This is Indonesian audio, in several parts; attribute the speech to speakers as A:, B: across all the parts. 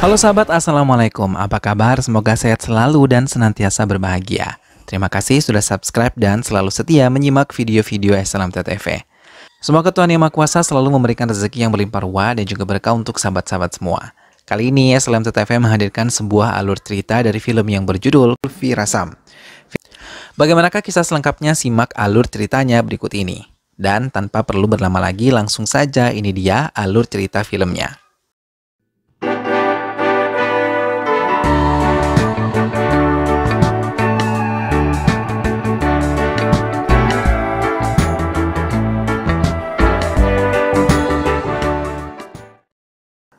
A: Halo sahabat, Assalamualaikum. Apa kabar? Semoga sehat selalu dan senantiasa berbahagia. Terima kasih sudah subscribe dan selalu setia menyimak video-video SLMT.TV. Semoga Tuhan Yang Maha Kuasa selalu memberikan rezeki yang berlimpah ruah dan juga berkah untuk sahabat-sahabat semua. Kali ini SLMT.TV menghadirkan sebuah alur cerita dari film yang berjudul Virasam. Bagaimanakah kisah selengkapnya? Simak alur ceritanya berikut ini. Dan tanpa perlu berlama lagi, langsung saja ini dia alur cerita filmnya.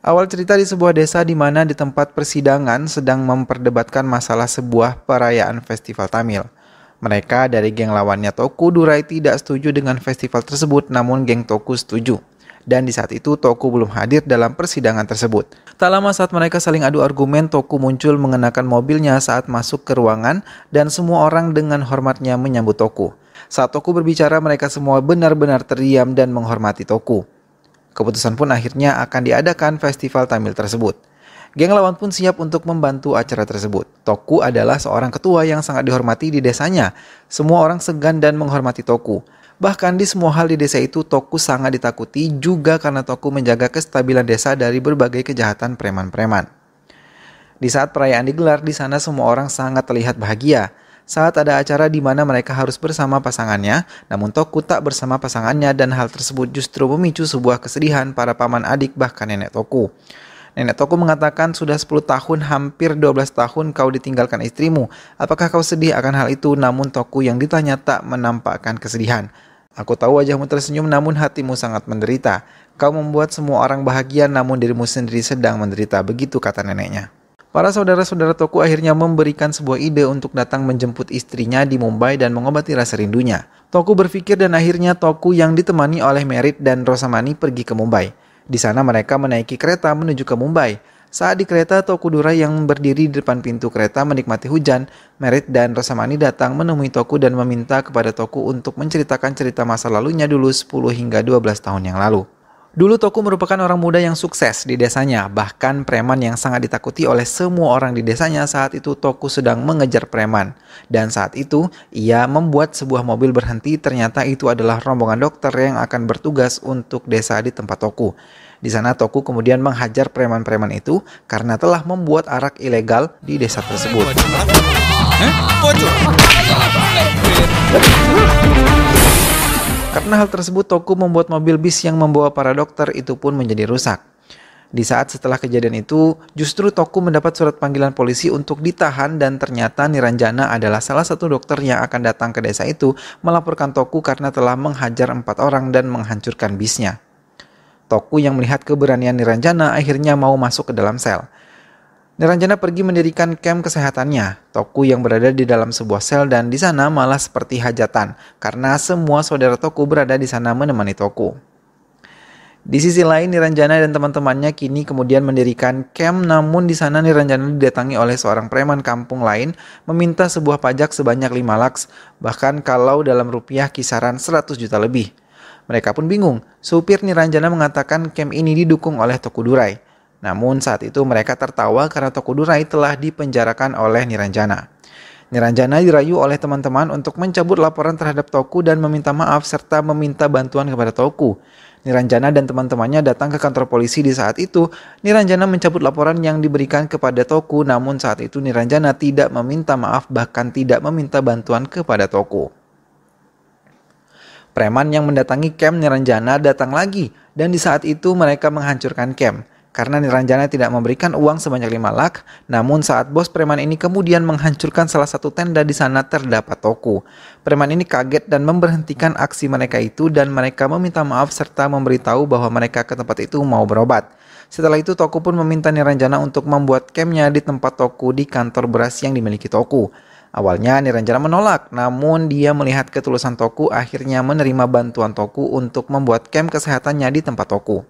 A: Awal cerita di sebuah desa di mana di tempat persidangan sedang memperdebatkan masalah sebuah perayaan festival Tamil. Mereka dari geng lawannya Toku Durai tidak setuju dengan festival tersebut, namun geng Toku setuju. Dan di saat itu Toku belum hadir dalam persidangan tersebut. Tak lama saat mereka saling adu argumen, Toku muncul mengenakan mobilnya saat masuk ke ruangan dan semua orang dengan hormatnya menyambut Toku. Saat Toku berbicara, mereka semua benar-benar terdiam dan menghormati Toku. Keputusan pun akhirnya akan diadakan festival Tamil tersebut. Geng lawan pun siap untuk membantu acara tersebut. Toku adalah seorang ketua yang sangat dihormati di desanya. Semua orang segan dan menghormati Toku. Bahkan di semua hal di desa itu Toku sangat ditakuti juga karena Toku menjaga kestabilan desa dari berbagai kejahatan preman-preman. Di saat perayaan digelar, di sana semua orang sangat terlihat bahagia. Saat ada acara di mana mereka harus bersama pasangannya, namun Toku tak bersama pasangannya dan hal tersebut justru memicu sebuah kesedihan para paman adik bahkan nenek Toku. Nenek Toku mengatakan, sudah 10 tahun, hampir 12 tahun kau ditinggalkan istrimu. Apakah kau sedih akan hal itu? Namun Toku yang ditanya tak menampakkan kesedihan. Aku tahu wajahmu tersenyum namun hatimu sangat menderita. Kau membuat semua orang bahagia namun dirimu sendiri sedang menderita, begitu kata neneknya. Para saudara-saudara Toku akhirnya memberikan sebuah ide untuk datang menjemput istrinya di Mumbai dan mengobati rasa rindunya. Toku berpikir dan akhirnya Toku yang ditemani oleh Merit dan Rosamani pergi ke Mumbai. Di sana mereka menaiki kereta menuju ke Mumbai. Saat di kereta, Toku Durai yang berdiri di depan pintu kereta menikmati hujan. Merit dan Rosamani datang menemui Toku dan meminta kepada Toku untuk menceritakan cerita masa lalunya dulu 10 hingga 12 tahun yang lalu. Dulu Toku merupakan orang muda yang sukses di desanya, bahkan preman yang sangat ditakuti oleh semua orang di desanya. Saat itu Toku sedang mengejar preman. Dan saat itu ia membuat sebuah mobil berhenti, ternyata itu adalah rombongan dokter yang akan bertugas untuk desa di tempat Toku. Di sana Toku kemudian menghajar preman-preman itu karena telah membuat arak ilegal di desa tersebut. Karena hal tersebut, Toku membuat mobil bis yang membawa para dokter itu pun menjadi rusak. Di saat setelah kejadian itu, justru Toku mendapat surat panggilan polisi untuk ditahan dan ternyata Niranjana adalah salah satu dokter yang akan datang ke desa itu melaporkan Toku karena telah menghajar 4 orang dan menghancurkan bisnya. Toku yang melihat keberanian Niranjana akhirnya mau masuk ke dalam sel. Niranjana pergi mendirikan camp kesehatannya. Toku yang berada di dalam sebuah sel dan di sana malah seperti hajatan karena semua saudara Toku berada di sana menemani Toku. Di sisi lain, Niranjana dan teman-temannya kini kemudian mendirikan camp, namun di sana Niranjana didatangi oleh seorang preman kampung lain meminta sebuah pajak sebanyak 5 lakhs, bahkan kalau dalam rupiah kisaran 100 juta lebih. Mereka pun bingung. Supir Niranjana mengatakan camp ini didukung oleh Toku Durai. Namun saat itu mereka tertawa karena Toku Durai telah dipenjarakan oleh Niranjana. Niranjana dirayu oleh teman-teman untuk mencabut laporan terhadap Toku dan meminta maaf serta meminta bantuan kepada Toku. Niranjana dan teman-temannya datang ke kantor polisi. Di saat itu Niranjana mencabut laporan yang diberikan kepada Toku, namun saat itu Niranjana tidak meminta maaf bahkan tidak meminta bantuan kepada Toku. Preman yang mendatangi camp Niranjana datang lagi dan di saat itu mereka menghancurkan camp. Karena Niranjana tidak memberikan uang sebanyak 5 lakh, namun saat bos preman ini kemudian menghancurkan salah satu tenda, di sana terdapat Toku. Preman ini kaget dan memberhentikan aksi mereka itu dan mereka meminta maaf serta memberitahu bahwa mereka ke tempat itu mau berobat. Setelah itu Toku pun meminta Niranjana untuk membuat campnya di tempat Toku di kantor beras yang dimiliki Toku. Awalnya Niranjana menolak, namun dia melihat ketulusan Toku akhirnya menerima bantuan Toku untuk membuat camp kesehatannya di tempat Toku.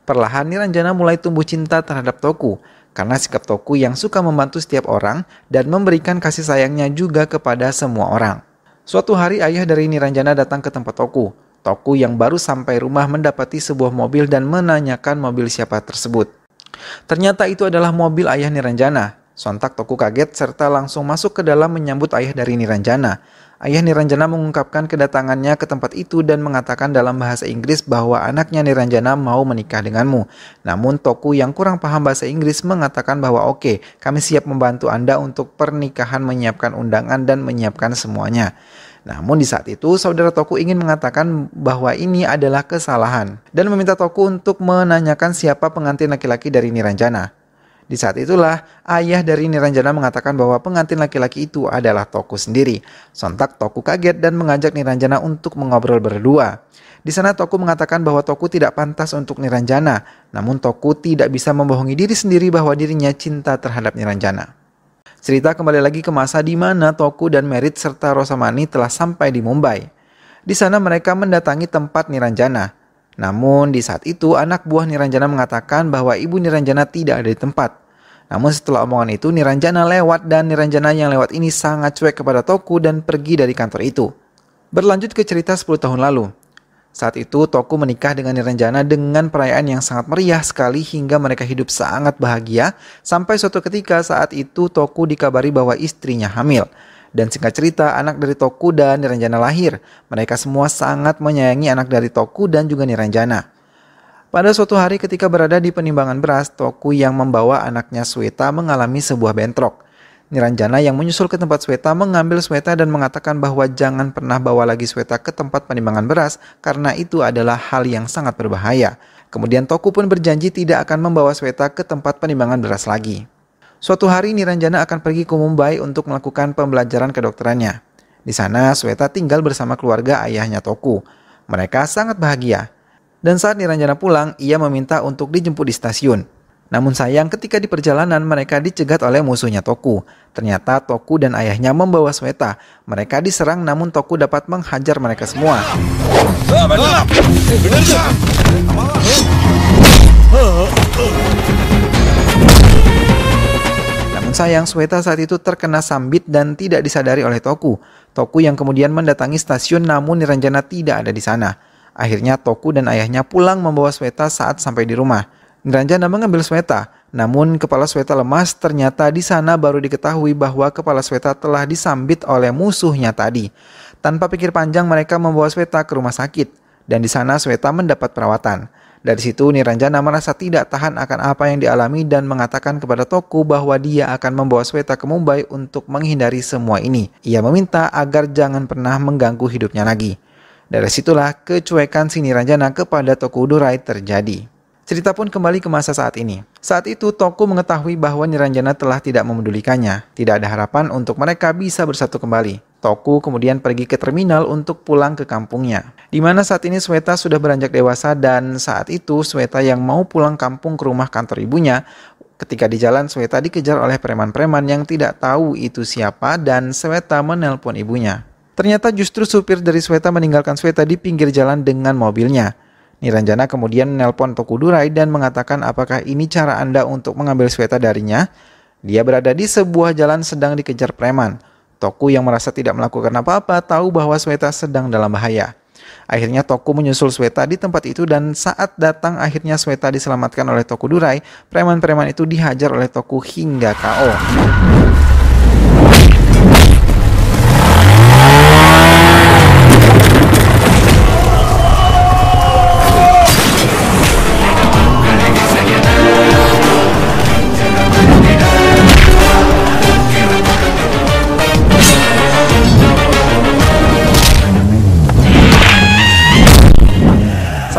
A: Perlahan Niranjana mulai tumbuh cinta terhadap Toku karena sikap Toku yang suka membantu setiap orang dan memberikan kasih sayangnya juga kepada semua orang. Suatu hari ayah dari Niranjana datang ke tempat Toku. Toku yang baru sampai rumah mendapati sebuah mobil dan menanyakan mobil siapa tersebut. Ternyata itu adalah mobil ayah Niranjana. Sontak Toku kaget serta langsung masuk ke dalam menyambut ayah dari Niranjana. Ayah Niranjana mengungkapkan kedatangannya ke tempat itu dan mengatakan dalam bahasa Inggris bahwa anaknya Niranjana mau menikah denganmu. Namun Toku yang kurang paham bahasa Inggris mengatakan bahwa oke, kami siap membantu Anda untuk pernikahan, menyiapkan undangan dan menyiapkan semuanya. Namun di saat itu saudara Toku ingin mengatakan bahwa ini adalah kesalahan dan meminta Toku untuk menanyakan siapa pengantin laki-laki dari Niranjana. Di saat itulah ayah dari Niranjana mengatakan bahwa pengantin laki-laki itu adalah Toku sendiri. Sontak Toku kaget dan mengajak Niranjana untuk mengobrol berdua. Di sana Toku mengatakan bahwa Toku tidak pantas untuk Niranjana, namun Toku tidak bisa membohongi diri sendiri bahwa dirinya cinta terhadap Niranjana. Cerita kembali lagi ke masa di mana Toku dan Merit serta Rosamani telah sampai di Mumbai. Di sana mereka mendatangi tempat Niranjana. Namun di saat itu anak buah Niranjana mengatakan bahwa ibu Niranjana tidak ada di tempat. Namun setelah omongan itu Niranjana lewat dan Niranjana yang lewat ini sangat cuek kepada Toku dan pergi dari kantor itu. Berlanjut ke cerita 10 tahun lalu. Saat itu Toku menikah dengan Niranjana dengan perayaan yang sangat meriah sekali hingga mereka hidup sangat bahagia sampai suatu ketika saat itu Toku dikabari bahwa istrinya hamil. Dan singkat cerita, anak dari Toku dan Niranjana lahir. Mereka semua sangat menyayangi anak dari Toku dan juga Niranjana. Pada suatu hari ketika berada di penimbangan beras, Toku yang membawa anaknya Sweta mengalami sebuah bentrok. Niranjana yang menyusul ke tempat Sweta mengambil Sweta dan mengatakan bahwa jangan pernah bawa lagi Sweta ke tempat penimbangan beras karena itu adalah hal yang sangat berbahaya. Kemudian Toku pun berjanji tidak akan membawa Sweta ke tempat penimbangan beras lagi. Suatu hari Niranjana akan pergi ke Mumbai untuk melakukan pembelajaran kedokterannya. Di sana Sweta tinggal bersama keluarga ayahnya Toku. Mereka sangat bahagia. Dan saat Niranjana pulang, ia meminta untuk dijemput di stasiun. Namun sayang ketika di perjalanan mereka dicegat oleh musuhnya Toku. Ternyata Toku dan ayahnya membawa Sweta. Mereka diserang namun Toku dapat menghajar mereka semua. Sayang, Sweta saat itu terkena sambit dan tidak disadari oleh Toku. Toku yang kemudian mendatangi stasiun namun Niranjana tidak ada di sana. Akhirnya Toku dan ayahnya pulang membawa Sweta saat sampai di rumah. Niranjana mengambil Sweta, namun kepala Sweta lemas. Ternyata di sana baru diketahui bahwa kepala Sweta telah disambit oleh musuhnya tadi. Tanpa pikir panjang mereka membawa Sweta ke rumah sakit dan di sana Sweta mendapat perawatan. Dari situ Niranjana merasa tidak tahan akan apa yang dialami dan mengatakan kepada Toku bahwa dia akan membawa Sweta ke Mumbai untuk menghindari semua ini. Ia meminta agar jangan pernah mengganggu hidupnya lagi. Dari situlah kecuekan si Niranjana kepada Tokudurai terjadi. Cerita pun kembali ke masa saat ini. Saat itu Toku mengetahui bahwa Niranjana telah tidak memedulikannya. Tidak ada harapan untuk mereka bisa bersatu kembali. Toku kemudian pergi ke terminal untuk pulang ke kampungnya. Di mana saat ini Sweta sudah beranjak dewasa dan saat itu Sweta yang mau pulang kampung ke rumah kantor ibunya. Ketika di jalan Sweta dikejar oleh preman-preman yang tidak tahu itu siapa dan Sweta menelpon ibunya. Ternyata justru supir dari Sweta meninggalkan Sweta di pinggir jalan dengan mobilnya. Niranjana kemudian menelpon Tokudurai dan mengatakan apakah ini cara Anda untuk mengambil Sweta darinya? Dia berada di sebuah jalan sedang dikejar preman. Toku yang merasa tidak melakukan apa-apa tahu bahwa Sweta sedang dalam bahaya. Akhirnya Toku menyusul Sweta di tempat itu dan saat datang akhirnya Sweta diselamatkan oleh Tokudurai. Preman-preman itu dihajar oleh Toku hingga KO.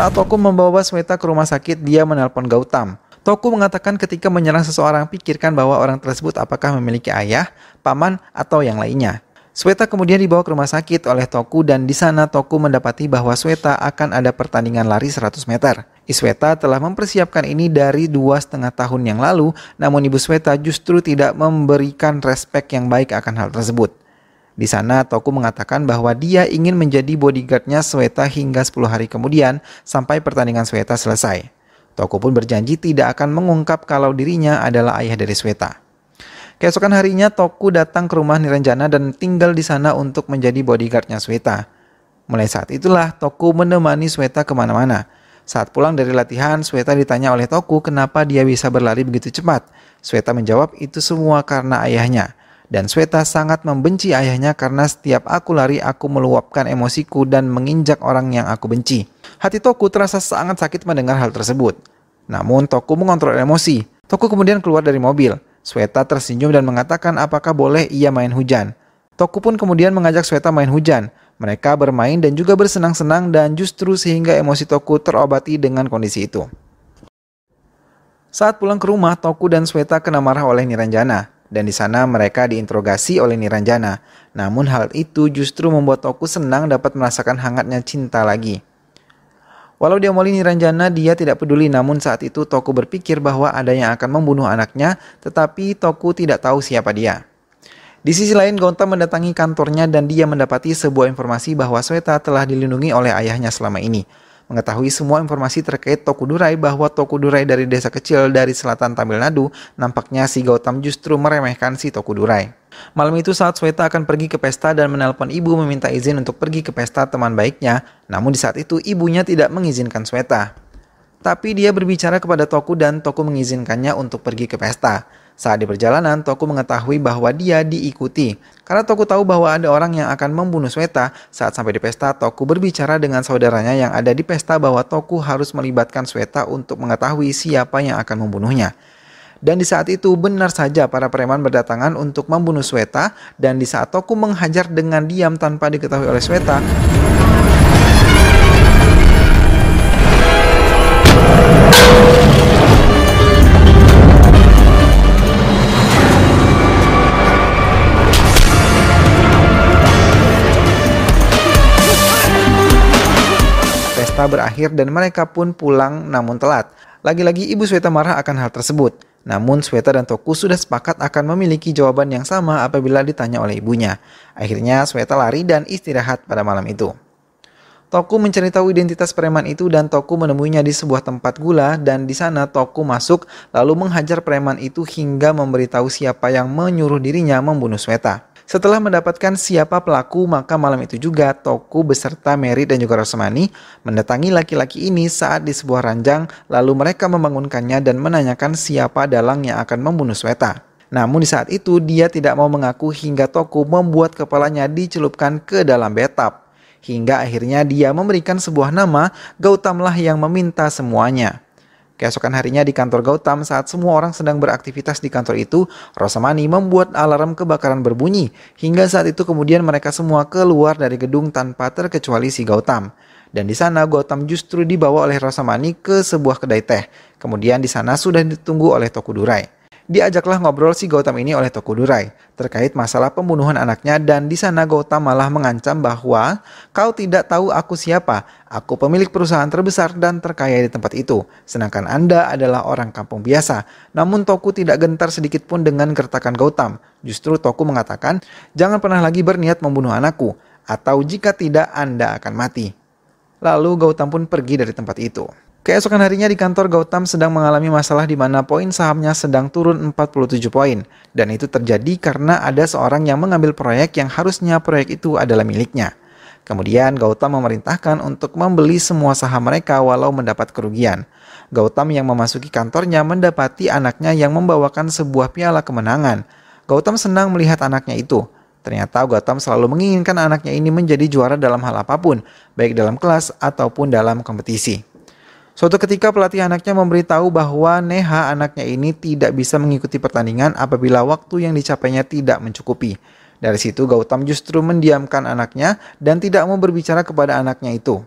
A: Saat Toku membawa Sweta ke rumah sakit, dia menelpon Gautam. Toku mengatakan ketika menyerang seseorang, pikirkan bahwa orang tersebut apakah memiliki ayah, paman, atau yang lainnya. Sweta kemudian dibawa ke rumah sakit oleh Toku dan di sana Toku mendapati bahwa Sweta akan ada pertandingan lari 100 meter. Sweta telah mempersiapkan ini dari 2,5 tahun yang lalu, namun ibu Sweta justru tidak memberikan respek yang baik akan hal tersebut. Di sana Toku mengatakan bahwa dia ingin menjadi bodyguardnya Sweta hingga 10 hari kemudian sampai pertandingan Sweta selesai. Toku pun berjanji tidak akan mengungkap kalau dirinya adalah ayah dari Sweta. Keesokan harinya Toku datang ke rumah Niranjana dan tinggal di sana untuk menjadi bodyguardnya Sweta. Mulai saat itulah Toku menemani Sweta kemana-mana. Saat pulang dari latihan, Sweta ditanya oleh Toku kenapa dia bisa berlari begitu cepat. Sweta menjawab itu semua karena ayahnya. Dan Sweta sangat membenci ayahnya karena setiap aku lari aku meluapkan emosiku dan menginjak orang yang aku benci. Hati Toku terasa sangat sakit mendengar hal tersebut. Namun Toku mengontrol emosi. Toku kemudian keluar dari mobil. Sweta tersenyum dan mengatakan apakah boleh ia main hujan. Toku pun kemudian mengajak Sweta main hujan. Mereka bermain dan juga bersenang-senang dan justru sehingga emosi Toku terobati dengan kondisi itu. Saat pulang ke rumah, Toku dan Sweta kena marah oleh Niranjana. Dan di sana mereka diinterogasi oleh Niranjana. Namun hal itu justru membuat Toku senang dapat merasakan hangatnya cinta lagi. Walau diomoli Niranjana, dia tidak peduli, namun saat itu Toku berpikir bahwa ada yang akan membunuh anaknya, tetapi Toku tidak tahu siapa dia. Di sisi lain, Gautam mendatangi kantornya dan dia mendapati sebuah informasi bahwa Sweta telah dilindungi oleh ayahnya selama ini. Mengetahui semua informasi terkait Tokudurai bahwa Tokudurai dari desa kecil dari selatan Tamil Nadu, nampaknya si Gautam justru meremehkan si Tokudurai. Malam itu saat Sweta akan pergi ke pesta dan menelpon ibu meminta izin untuk pergi ke pesta teman baiknya, namun di saat itu ibunya tidak mengizinkan Sweta. Tapi dia berbicara kepada Toku dan Toku mengizinkannya untuk pergi ke pesta. Saat di perjalanan, Toku mengetahui bahwa dia diikuti. Karena Toku tahu bahwa ada orang yang akan membunuh Sweta, saat sampai di pesta, Toku berbicara dengan saudaranya yang ada di pesta bahwa Toku harus melibatkan Sweta untuk mengetahui siapa yang akan membunuhnya. Dan di saat itu benar saja para preman berdatangan untuk membunuh Sweta, dan di saat Toku menghajar dengan diam tanpa diketahui oleh Sweta, pesta berakhir dan mereka pun pulang namun telat. Lagi-lagi ibu Sweta marah akan hal tersebut. Namun Sweta dan Toku sudah sepakat akan memiliki jawaban yang sama apabila ditanya oleh ibunya. Akhirnya Sweta lari dan istirahat pada malam itu. Toku mencari tahu identitas preman itu dan Toku menemuinya di sebuah tempat gula dan di sana Toku masuk lalu menghajar preman itu hingga memberitahu siapa yang menyuruh dirinya membunuh Sweta. Setelah mendapatkan siapa pelaku, maka malam itu juga Toku beserta Mary dan juga Rosemani mendatangi laki-laki ini saat di sebuah ranjang, lalu mereka membangunkannya dan menanyakan siapa dalang yang akan membunuh Sweta. Namun di saat itu dia tidak mau mengaku hingga Toku membuat kepalanya dicelupkan ke dalam bathtub. Hingga akhirnya dia memberikan sebuah nama, Gautamlah yang meminta semuanya. Keesokan harinya di kantor Gautam saat semua orang sedang beraktivitas di kantor itu, Rosamani membuat alarm kebakaran berbunyi. Hingga saat itu kemudian mereka semua keluar dari gedung tanpa terkecuali si Gautam. Dan di sana Gautam justru dibawa oleh Rosamani ke sebuah kedai teh. Kemudian di sana sudah ditunggu oleh Tokudurai. Diajaklah ngobrol si Gautam ini oleh Tokudurai terkait masalah pembunuhan anaknya dan di sana Gautam malah mengancam bahwa kau tidak tahu aku siapa, aku pemilik perusahaan terbesar dan terkaya di tempat itu, sedangkan Anda adalah orang kampung biasa. Namun Toku tidak gentar sedikit pun dengan gertakan Gautam. Justru Toku mengatakan, jangan pernah lagi berniat membunuh anakku, atau jika tidak Anda akan mati. Lalu Gautam pun pergi dari tempat itu. Keesokan harinya di kantor Gautam sedang mengalami masalah di mana poin sahamnya sedang turun 47 poin. Dan itu terjadi karena ada seorang yang mengambil proyek yang harusnya proyek itu adalah miliknya. Kemudian Gautam memerintahkan untuk membeli semua saham mereka walau mendapat kerugian. Gautam yang memasuki kantornya mendapati anaknya yang membawakan sebuah piala kemenangan. Gautam senang melihat anaknya itu. Ternyata Gautam selalu menginginkan anaknya ini menjadi juara dalam hal apapun, baik dalam kelas ataupun dalam kompetisi. Suatu ketika pelatih anaknya memberitahu bahwa Neha anaknya ini tidak bisa mengikuti pertandingan apabila waktu yang dicapainya tidak mencukupi. Dari situ Gautam justru mendiamkan anaknya dan tidak mau berbicara kepada anaknya itu.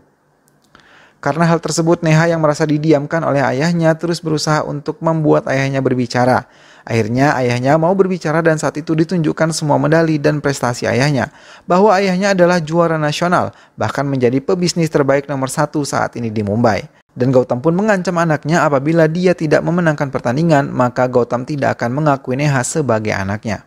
A: Karena hal tersebut Neha yang merasa didiamkan oleh ayahnya terus berusaha untuk membuat ayahnya berbicara. Akhirnya ayahnya mau berbicara dan saat itu ditunjukkan semua medali dan prestasi ayahnya. Bahwa ayahnya adalah juara nasional, bahkan menjadi pebisnis terbaik nomor 1 saat ini di Mumbai. Dan Gautam pun mengancam anaknya apabila dia tidak memenangkan pertandingan, maka Gautam tidak akan mengakui Neha sebagai anaknya.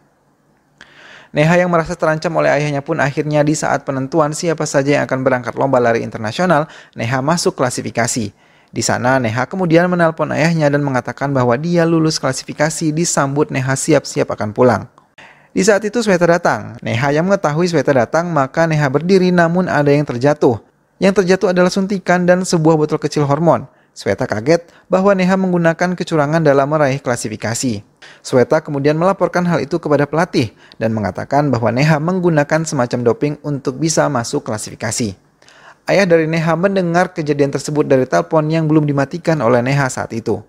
A: Neha yang merasa terancam oleh ayahnya pun akhirnya di saat penentuan siapa saja yang akan berangkat lomba lari internasional, Neha masuk klasifikasi. Di sana Neha kemudian menelpon ayahnya dan mengatakan bahwa dia lulus klasifikasi, disambut Neha siap-siap akan pulang. Di saat itu Sweta datang. Neha yang mengetahui Sweta datang, maka Neha berdiri namun ada yang terjatuh. Yang terjatuh adalah suntikan dan sebuah botol kecil hormon. Sweta kaget bahwa Neha menggunakan kecurangan dalam meraih klasifikasi. Sweta kemudian melaporkan hal itu kepada pelatih dan mengatakan bahwa Neha menggunakan semacam doping untuk bisa masuk klasifikasi. Ayah dari Neha mendengar kejadian tersebut dari telepon yang belum dimatikan oleh Neha saat itu.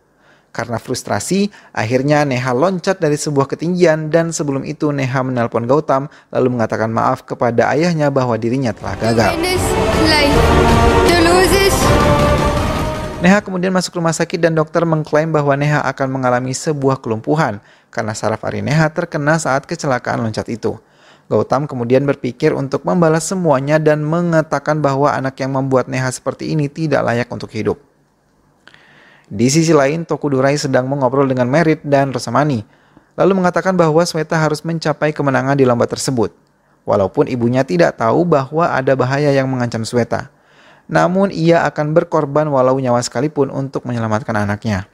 A: Karena frustrasi, akhirnya Neha loncat dari sebuah ketinggian dan sebelum itu Neha menelpon Gautam lalu mengatakan maaf kepada ayahnya bahwa dirinya telah gagal. Neha kemudian masuk rumah sakit dan dokter mengklaim bahwa Neha akan mengalami sebuah kelumpuhan karena saraf ari Neha terkena saat kecelakaan loncat itu. Gautam kemudian berpikir untuk membalas semuanya dan mengatakan bahwa anak yang membuat Neha seperti ini tidak layak untuk hidup. Di sisi lain, Tokudurai sedang mengobrol dengan Merit dan Rosamani, lalu mengatakan bahwa Sweta harus mencapai kemenangan di lomba tersebut, walaupun ibunya tidak tahu bahwa ada bahaya yang mengancam Sweta. Namun ia akan berkorban walau nyawa sekalipun untuk menyelamatkan anaknya.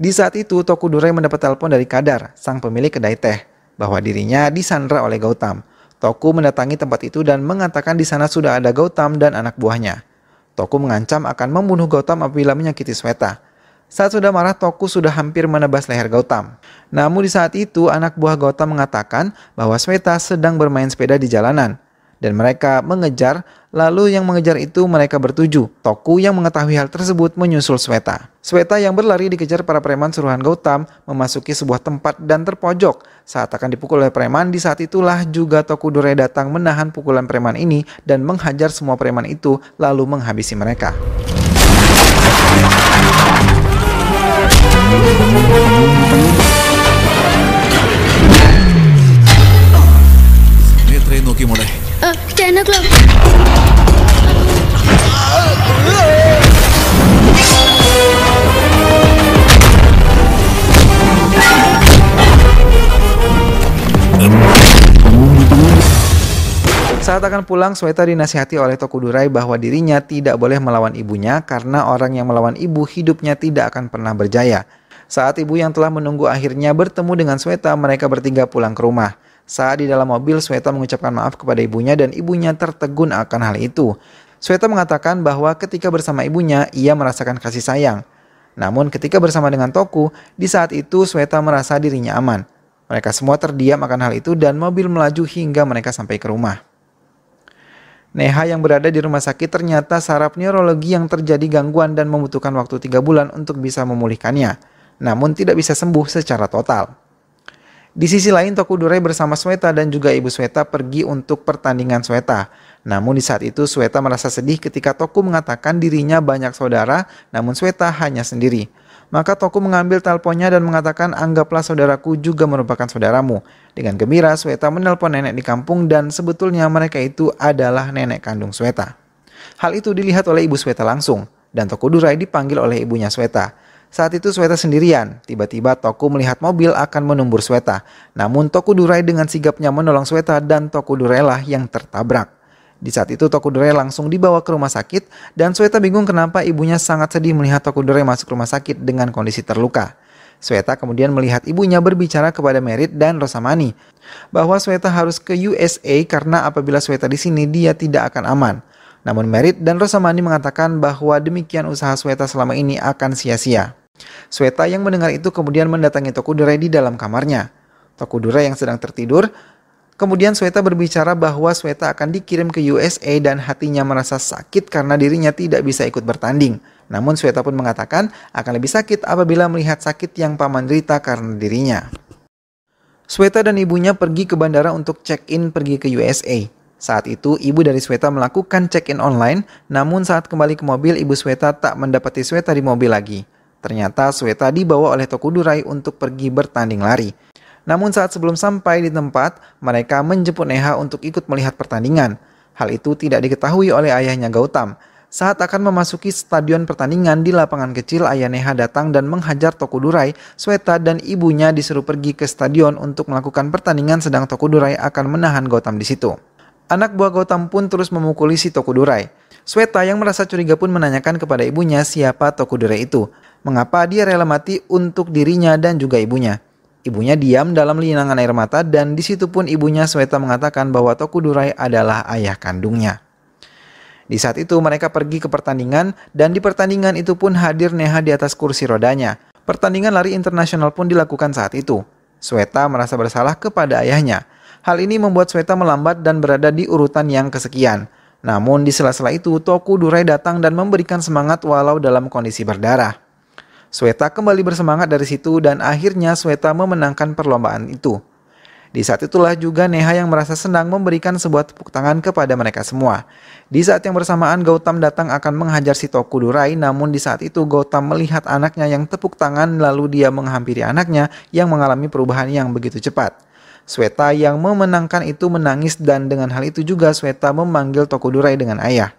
A: Di saat itu, Tokudurai mendapat telepon dari Kadar, sang pemilik kedai teh, bahwa dirinya disandra oleh Gautam. Toku mendatangi tempat itu dan mengatakan di sana sudah ada Gautam dan anak buahnya. Toku mengancam akan membunuh Gautam apabila menyakiti Sweta. Saat sudah marah, Toku sudah hampir menebas leher Gautam. Namun di saat itu, anak buah Gautam mengatakan bahwa Sweta sedang bermain sepeda di jalanan. Dan mereka mengejar, lalu yang mengejar itu mereka bertujuh. Toku yang mengetahui hal tersebut menyusul Sweta. Sweta yang berlari dikejar para preman suruhan Gautam memasuki sebuah tempat dan terpojok. Saat akan dipukul oleh preman, di saat itulah juga Tokudurai datang menahan pukulan preman ini dan menghajar semua preman itu lalu menghabisi mereka. Saat akan pulang, Sweta dinasihati oleh Tokudurai bahwa dirinya tidak boleh melawan ibunya karena orang yang melawan ibu hidupnya tidak akan pernah berjaya. Saat ibu yang telah menunggu akhirnya bertemu dengan Sweta, mereka bertiga pulang ke rumah. Saat di dalam mobil, Sweta mengucapkan maaf kepada ibunya dan ibunya tertegun akan hal itu. Sweta mengatakan bahwa ketika bersama ibunya, ia merasakan kasih sayang. Namun ketika bersama dengan Toku, di saat itu Sweta merasa dirinya aman. Mereka semua terdiam akan hal itu dan mobil melaju hingga mereka sampai ke rumah. Neha yang berada di rumah sakit ternyata saraf neurologi yang terjadi gangguan dan membutuhkan waktu 3 bulan untuk bisa memulihkannya, namun tidak bisa sembuh secara total. Di sisi lain, Tokudurai bersama Sweta dan juga ibu Sweta pergi untuk pertandingan Sweta. Namun di saat itu Sweta merasa sedih ketika Toku mengatakan dirinya banyak saudara, namun Sweta hanya sendiri. Maka Toku mengambil teleponnya dan mengatakan anggaplah saudaraku juga merupakan saudaramu. Dengan gembira, Sweta menelpon nenek di kampung dan sebetulnya mereka itu adalah nenek kandung Sweta. Hal itu dilihat oleh ibu Sweta langsung dan Tokudurai dipanggil oleh ibunya Sweta. Saat itu Sweta sendirian, tiba-tiba Toku melihat mobil akan menumbur Sweta. Namun Tokudurai dengan sigapnya menolong Sweta dan Tokudurai lah yang tertabrak. Di saat itu Tokudurai langsung dibawa ke rumah sakit dan Sweta bingung kenapa ibunya sangat sedih melihat Tokudurai masuk rumah sakit dengan kondisi terluka. Sweta kemudian melihat ibunya berbicara kepada Merit dan Rosamani bahwa Sweta harus ke USA karena apabila Sweta di sini dia tidak akan aman. Namun Merit dan Rosamani mengatakan bahwa demikian usaha Sweta selama ini akan sia-sia. Sweta yang mendengar itu kemudian mendatangi Tokudurai di dalam kamarnya. Tokudurai yang sedang tertidur. Kemudian Sweta berbicara bahwa Sweta akan dikirim ke USA dan hatinya merasa sakit karena dirinya tidak bisa ikut bertanding. Namun Sweta pun mengatakan akan lebih sakit apabila melihat sakit yang paman derita karena dirinya. Sweta dan ibunya pergi ke bandara untuk check-in pergi ke USA. Saat itu ibu dari Sweta melakukan check-in online, namun saat kembali ke mobil ibu Sweta tak mendapati Sweta di mobil lagi. Ternyata Sweta dibawa oleh Tokudurai untuk pergi bertanding lari. Namun saat sebelum sampai di tempat, mereka menjemput Neha untuk ikut melihat pertandingan. Hal itu tidak diketahui oleh ayahnya Gautam. Saat akan memasuki stadion pertandingan di lapangan kecil, ayah Neha datang dan menghajar Tokudurai. Sweta dan ibunya disuruh pergi ke stadion untuk melakukan pertandingan sedang Tokudurai akan menahan Gautam di situ. Anak buah Gautam pun terus memukuli si Tokudurai. Sweta yang merasa curiga pun menanyakan kepada ibunya siapa Tokudurai itu. Mengapa dia rela mati untuk dirinya dan juga ibunya. Ibunya diam dalam linangan air mata dan di situ pun ibunya Sweta mengatakan bahwa Tokudurai adalah ayah kandungnya. Di saat itu mereka pergi ke pertandingan dan di pertandingan itu pun hadir Neha di atas kursi rodanya. Pertandingan lari internasional pun dilakukan saat itu. Sweta merasa bersalah kepada ayahnya. Hal ini membuat Sweta melambat dan berada di urutan yang kesekian. Namun di sela-sela itu Toku Durai datang dan memberikan semangat walau dalam kondisi berdarah. Sweta kembali bersemangat dari situ dan akhirnya Sweta memenangkan perlombaan itu. Di saat itulah juga Neha yang merasa senang memberikan sebuah tepuk tangan kepada mereka semua. Di saat yang bersamaan Gautam datang akan menghajar si Toku Durai, namun di saat itu Gautam melihat anaknya yang tepuk tangan lalu dia menghampiri anaknya yang mengalami perubahan yang begitu cepat. Sweta yang memenangkan itu menangis dan dengan hal itu juga Sweta memanggil Toku Durai dengan ayah.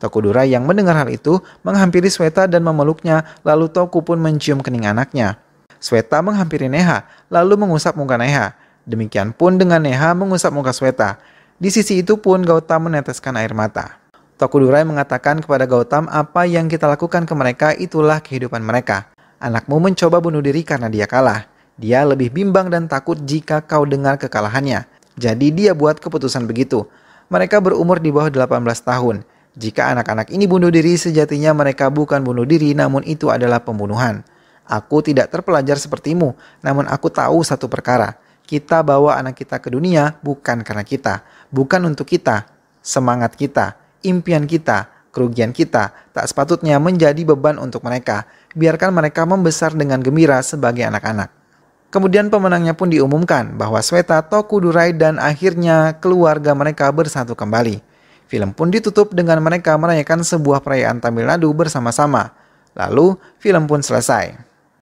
A: Toku Durai yang mendengar hal itu menghampiri Sweta dan memeluknya, lalu Toku pun mencium kening anaknya. Sweta menghampiri Neha lalu mengusap muka Neha. Demikian pun dengan Neha mengusap muka Sweta. Di sisi itu pun Gautam meneteskan air mata. Toku Durai mengatakan kepada Gautam apa yang kita lakukan ke mereka itulah kehidupan mereka. Anakmu mencoba bunuh diri karena dia kalah. Dia lebih bimbang dan takut jika kau dengar kekalahannya. Jadi dia buat keputusan begitu. Mereka berumur di bawah 18 tahun. Jika anak-anak ini bunuh diri sejatinya mereka bukan bunuh diri namun itu adalah pembunuhan. Aku tidak terpelajar sepertimu, namun aku tahu satu perkara. Kita bawa anak kita ke dunia bukan karena kita, bukan untuk kita. Semangat kita, impian kita, kerugian kita tak sepatutnya menjadi beban untuk mereka. Biarkan mereka membesar dengan gembira sebagai anak-anak. Kemudian pemenangnya pun diumumkan bahwa Sweta, Toku Durai dan akhirnya keluarga mereka bersatu kembali. Film pun ditutup dengan mereka merayakan sebuah perayaan Tamil Nadu bersama-sama. Lalu film pun selesai.